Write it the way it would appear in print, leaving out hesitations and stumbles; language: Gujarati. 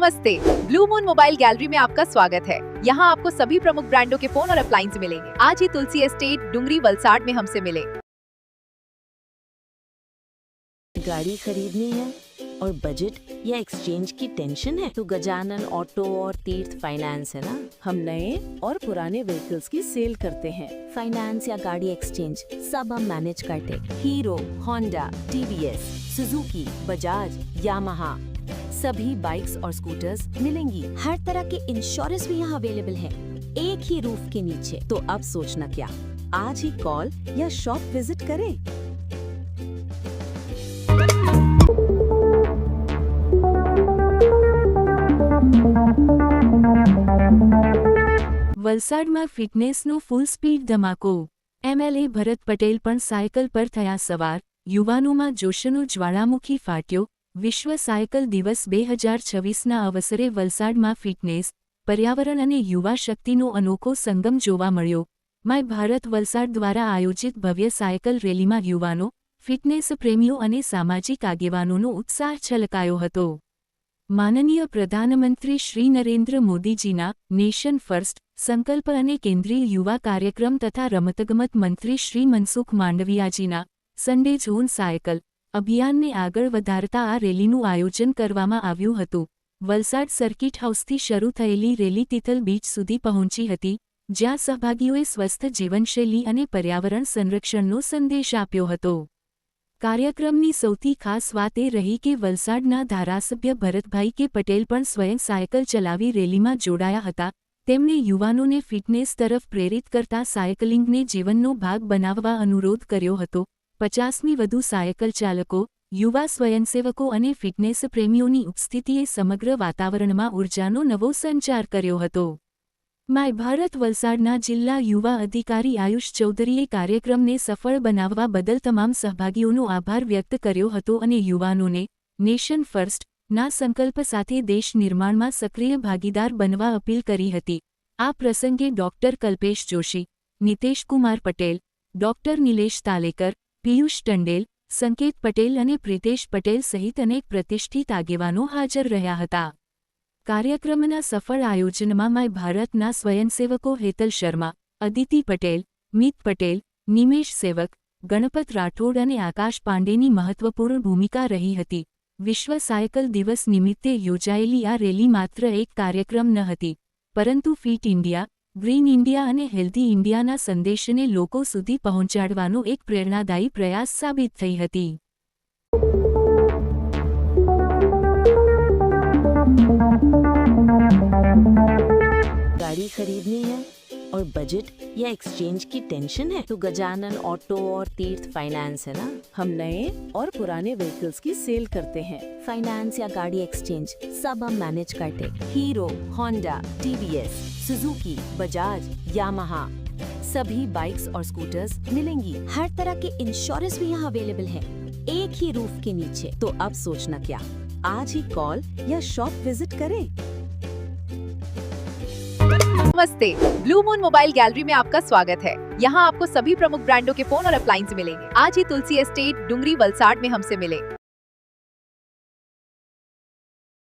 नमस्ते, ब्लू मून मोबाइल गैलरी में आपका स्वागत है। यहाँ आपको सभी प्रमुख ब्रांडों के फोन और अप्लायंस मिलेंगे। आज ही तुलसी एस्टेट डुंगरी वलसाड में हमसे मिले। गाड़ी खरीदनी है और बजट या एक्सचेंज की टेंशन है तो गजानन ऑटो और तीर्थ फाइनेंस है ना। हम नए और पुराने व्हीकल्स की सेल करते हैं। फाइनेंस या गाड़ी एक्सचेंज सब हम मैनेज करते। Hero, Honda, TVS, Suzuki, Bajaj, Yamaha सभी बाइक्स और स्कूटर्स मिलेंगी। हर तरह के इंश्योरेंस भी यहाँ अवेलेबल है, एक ही रूफ के नीचे। तो अब सोचना क्या, आज ही कॉल या शॉप विजिट करें। વલસાડમાં ફિટનેસનો ફૂલ સ્પીડ ધમાકો। એમએલએ ભરત પટેલ પણ સાયકલ પર થયા સવાર। યુવાનોમાં જોશનો જ્વાળામુખી ફાટ્યો। વિશ્વ સાયકલ દિવસ 2026ના અવસરે વલસાડમાં ફિટનેસ, પર્યાવરણ અને યુવા શક્તિનો અનોખો સંગમ જોવા મળ્યો। માય ભારત વલસાડ દ્વારા આયોજિત ભવ્ય સાયકલ રેલીમાં યુવાનો, ફિટનેસ પ્રેમીઓ અને સામાજિક આગેવાનોનો ઉત્સાહ છલકાયો હતો। માનનીય પ્રધાનમંત્રી શ્રી નરેન્દ્ર મોદીજીના નેશન ફર્સ્ટ સંકલ્પ અને કેન્દ્રીય યુવા કાર્યક્રમ તથા રમતગમત મંત્રી શ્રી મનસુખ માંડવિયાજીના સન્ડે ઝોન સાયકલ અભિયાનને આગળ વધારતા આ રેલીનું આયોજન કરવામાં આવ્યું હતું। વલસાડ સર્કિટ હાઉસથી શરૂ થયેલી રેલી તિથલ બીચ સુધી પહોંચી હતી, જ્યાં સહભાગીઓએ સ્વસ્થ જીવનશૈલી અને પર્યાવરણ સંરક્ષણનો સંદેશ આપ્યો હતો। કાર્યક્રમની સૌથી ખાસ વાત એ રહી કે વલસાડના ધારાસભ્ય ભરતભાઈ કે પટેલ પણ સ્વયં સાયકલ ચલાવી રેલીમાં જોડાયા હતા। તેમણે યુવાનોને ફિટનેસ તરફ પ્રેરિત કરતા સાયકલિંગને જીવનનો ભાગ બનાવવા અનુરોધ કર્યો હતો। 50મી વધુ સાયકલ ચાલકો, યુવા સ્વયંસેવકો અને ફિટનેસ પ્રેમીઓની ઉપસ્થિતિએ સમગ્ર વાતાવરણમાં ઉર્જાનો નવો સંચાર કર્યો હતો। માય ભારત વલસાડના જિલ્લા યુવા અધિકારી આયુષ ચૌધરીએ કાર્યક્રમને સફળ બનાવવા બદલ તમામ સહભાગીઓનો આભાર વ્યક્ત કર્યો હતો અને યુવાનોને નેશન ફર્સ્ટ ના સંકલ્પ સાથે દેશ નિર્માણમાં સક્રિય ભાગીદાર બનવા અપીલ કરી હતી। આ પ્રસંગે ડોક્ટર કલ્પેશ જોશી, નિતેશ કુમાર પટેલ, ડોક્ટર નિલેશ તાલેકર, પિયુષ ટંડેલ, સંકેત પટેલ અને પ્રિતેશ પટેલ સહિત અનેક પ્રતિષ્ઠિત આગેવાનો હાજર રહ્યા હતા। કાર્યક્રમના સફળ આયોજનમાં માય ભારતના સ્વયંસેવકો હેતલ શર્મા, અદિતિ પટેલ, મિત પટેલ, નિમેશ સેવક, ગણપત રાઠોડ અને આકાશ પાંડેની મહત્વપૂર્ણ ભૂમિકા રહી હતી। વિશ્વ સાયકલ દિવસ નિમિત્તે યોજાયેલી આ રેલી માત્ર એક કાર્યક્રમ ન હતી, પરંતુ ફિટ ઇન્ડિયા, ગ્રીન ઇન્ડિયા અને હેલ્ધી ઇન્ડિયાના સંદેશને લોકો સુધી પહોંચાડવાનો એક પ્રેરણાદાયી પ્રયાસ સાબિત થઈ હતી। गाड़ी खरीदनी है और बजट या एक्सचेंज की टेंशन है तो गजानन ऑटो और तीर्थ फाइनेंस है ना। हम नए और पुराने व्हीकल्स की सेल करते हैं। फाइनेंस या गाड़ी एक्सचेंज सब हम मैनेज करते। Hero, Honda, TVS, Suzuki, Bajaj, Yamaha सभी बाइक्स और स्कूटर्स मिलेंगी। हर तरह के इंश्योरेंस भी यहाँ अवेलेबल है, एक ही रूफ के नीचे। तो अब सोचना क्या, आज ही कॉल या शॉप विजिट करें। नमस्ते, ब्लू मून मोबाइल गैलरी में आपका स्वागत है। यहाँ आपको सभी प्रमुख ब्रांडों के फोन और अप्लायंस मिलेंगे। आज ही तुलसी एस्टेट डुंगरी वलसाड में हमसे मिले।